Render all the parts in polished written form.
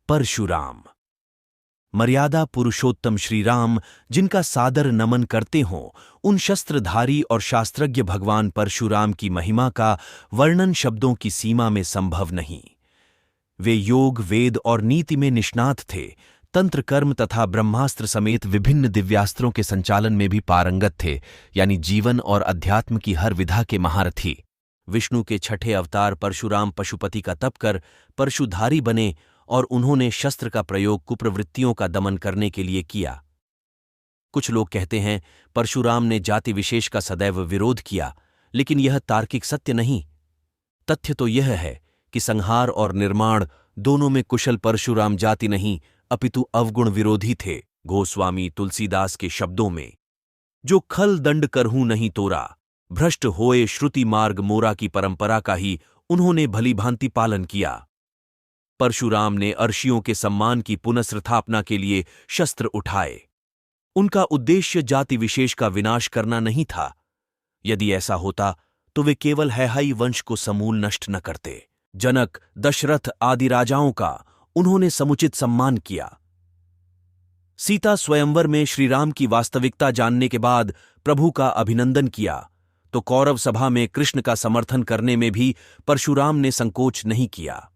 परशुराम। मर्यादा पुरुषोत्तम श्रीराम, जिनका सादर नमन करते हों, उन शस्त्रधारी और शास्त्रज्ञ भगवान परशुराम की महिमा का वर्णन शब्दों की सीमा में संभव नहीं। वे योग, वेद और नीति में निष्णात थे, तंत्र, कर्म तथा ब्रह्मास्त्र समेत विभिन्न दिव्यास्त्रों के संचालन में भी पारंगत थे, यानी जीवन और अध्यात्म की हर विधा के महारथी। विष्णु के छठे अवतार परशुराम पशुपति का तप कर परशुधारी बने और उन्होंने शस्त्र का प्रयोग कुप्रवृत्तियों का दमन करने के लिए किया। कुछ लोग कहते हैं परशुराम ने जाति विशेष का सदैव विरोध किया, लेकिन यह तार्किक सत्य नहीं। तथ्य तो यह है कि संहार और निर्माण दोनों में कुशल परशुराम जाति नहीं अपितु अवगुण विरोधी थे। गोस्वामी तुलसीदास के शब्दों में, जो खल दंड करहूं नहीं तोरा, भ्रष्ट होए श्रुति मार्ग मोरा की परंपरा का ही उन्होंने भली भांति पालन किया। परशुराम ने अर्षियों के सम्मान की पुनर्स्थापना के लिए शस्त्र उठाए। उनका उद्देश्य जाति विशेष का विनाश करना नहीं था। यदि ऐसा होता तो वे केवल हैहाई वंश को समूल नष्ट न करते। जनक, दशरथ आदि राजाओं का उन्होंने समुचित सम्मान किया। सीता स्वयंवर में श्रीराम की वास्तविकता जानने के बाद प्रभु का अभिनंदन किया, तो कौरव सभा में कृष्ण का समर्थन करने में भी परशुराम ने संकोच नहीं किया।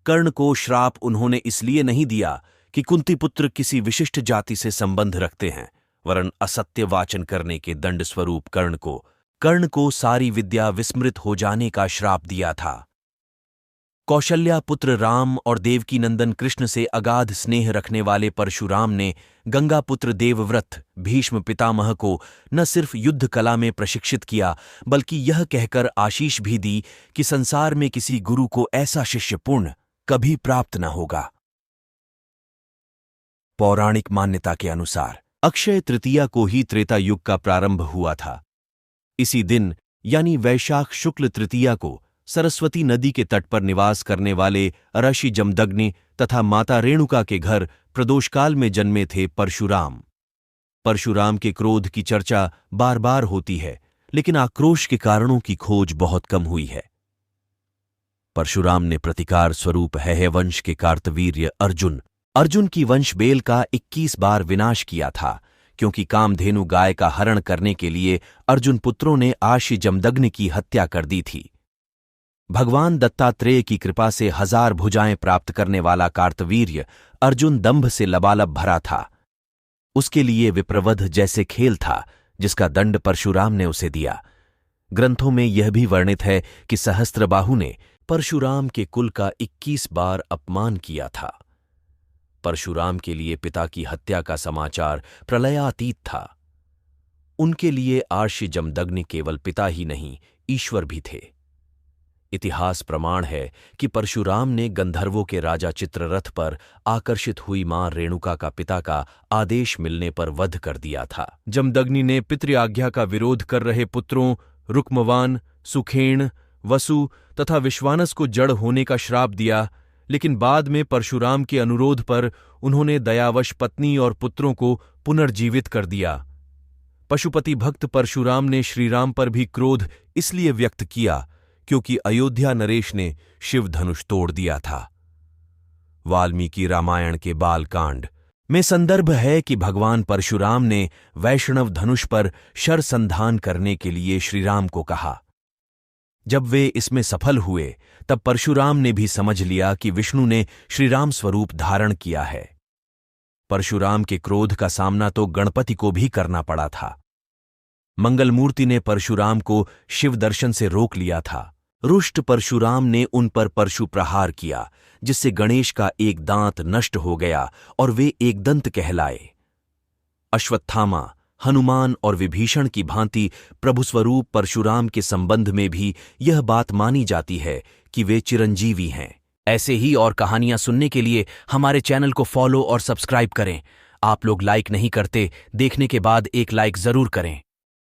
कर्ण को श्राप उन्होंने इसलिए नहीं दिया कि कुंती पुत्र किसी विशिष्ट जाति से संबंध रखते हैं, वरन असत्य वाचन करने के दंड स्वरूप कर्ण को सारी विद्या विस्मृत हो जाने का श्राप दिया था। कौशल्या पुत्र राम और देवकी नंदन कृष्ण से अगाध स्नेह रखने वाले परशुराम ने गंगा पुत्र देवव्रत भीष्म पितामह को न सिर्फ युद्ध कला में प्रशिक्षित किया, बल्कि यह कहकर आशीष भी दी कि संसार में किसी गुरु को ऐसा शिष्य पूर्ण कभी प्राप्त न होगा। पौराणिक मान्यता के अनुसार अक्षय तृतीया को ही त्रेता युग का प्रारंभ हुआ था। इसी दिन यानी वैशाख शुक्ल तृतीया को सरस्वती नदी के तट पर निवास करने वाले ऋषि जमदग्नि तथा माता रेणुका के घर प्रदोषकाल में जन्मे थे परशुराम। परशुराम के क्रोध की चर्चा बार बार होती है, लेकिन आक्रोश के कारणों की खोज बहुत कम हुई है। परशुराम ने प्रतिकार स्वरूप हैहय वंश के कार्तवीर्य अर्जुन की वंश बेल का 21 बार विनाश किया था, क्योंकि कामधेनु गाय का हरण करने के लिए अर्जुन पुत्रों ने आशी जमदग्नि की हत्या कर दी थी। भगवान दत्तात्रेय की कृपा से 1000 भुजाएं प्राप्त करने वाला कार्तवीर्य अर्जुन दंभ से लबालब भरा था। उसके लिए विप्रवध जैसे खेल था, जिसका दंड परशुराम ने उसे दिया। ग्रंथों में यह भी वर्णित है कि सहस्त्रबाहु ने परशुराम के कुल का 21 बार अपमान किया था। परशुराम के लिए पिता की हत्या का समाचार प्रलयातीत था। उनके लिए आर्षि जमदग्नि केवल पिता ही नहीं, ईश्वर भी थे। इतिहास प्रमाण है कि परशुराम ने गंधर्वों के राजा चित्ररथ पर आकर्षित हुई मां रेणुका का पिता का आदेश मिलने पर वध कर दिया था। जमदग्नि ने पितृ आज्ञा का विरोध कर रहे पुत्रों रुक्मवान, सुखेण, वसु तथा विश्वानस को जड़ होने का श्राप दिया, लेकिन बाद में परशुराम के अनुरोध पर उन्होंने दयावश पत्नी और पुत्रों को पुनर्जीवित कर दिया। पशुपति भक्त परशुराम ने श्रीराम पर भी क्रोध इसलिए व्यक्त किया क्योंकि अयोध्या नरेश ने शिव धनुष तोड़ दिया था। वाल्मीकि रामायण के बालकांड में संदर्भ है कि भगवान परशुराम ने वैष्णव धनुष पर शर संधान करने के लिए श्रीराम को कहा। जब वे इसमें सफल हुए, तब परशुराम ने भी समझ लिया कि विष्णु ने श्रीराम स्वरूप धारण किया है। परशुराम के क्रोध का सामना तो गणपति को भी करना पड़ा था। मंगलमूर्ति ने परशुराम को शिव दर्शन से रोक लिया था। रुष्ट परशुराम ने उन पर परशु प्रहार किया, जिससे गणेश का एक दांत नष्ट हो गया और वे एकदंत कहलाए। अश्वत्थामा, हनुमान और विभीषण की भांति प्रभुस्वरूप परशुराम के संबंध में भी यह बात मानी जाती है कि वे चिरंजीवी हैं। ऐसे ही और कहानियां सुनने के लिए हमारे चैनल को फॉलो और सब्सक्राइब करें। आप लोग लाइक नहीं करते, देखने के बाद एक लाइक जरूर करें।